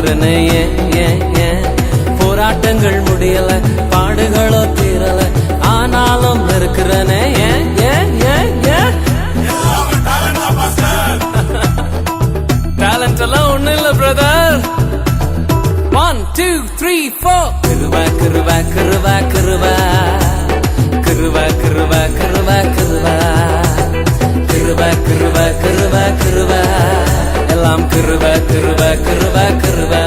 பாக்குறேன்னு ஏன் போராட்டங்கள் முடியல, பாடுகளோ தீரல, ஆனாலும் இருக்கிறனே ஏன் டேலண்ட் எல்லாம் ஒண்ணு இல்ல பிரதர். 1 2 3 4 கிருவா கிருவா கிருவா கிருவா கிருவா கிருவா கிருவா கிருவா கிருவா கிருவா கிருவா கிருவா எல்லாம் கிருவா கிருவா கிருவா கிருவா